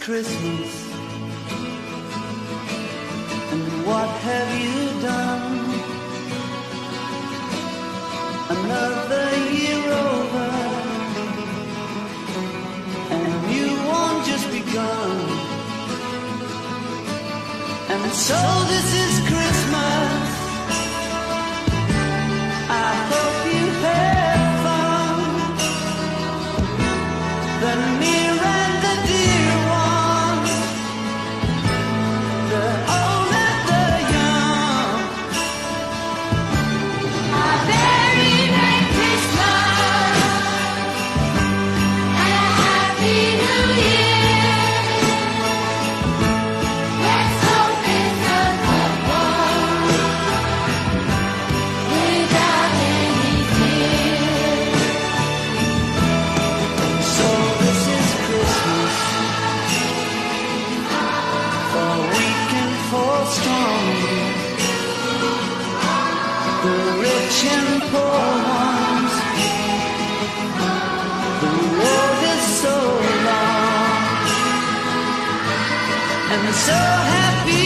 Christmas, and what have you done? Another year over, and a new one just begun. And so this is Christmas. I hope you have fun. The near and the dear ones, the old and the young. A very Merry Christmas and a Happy New Year. Let's hope it's a good one without any fear. So this is Christmas, for weak and for strong, the rich and poor ones. The road is so long, and so happy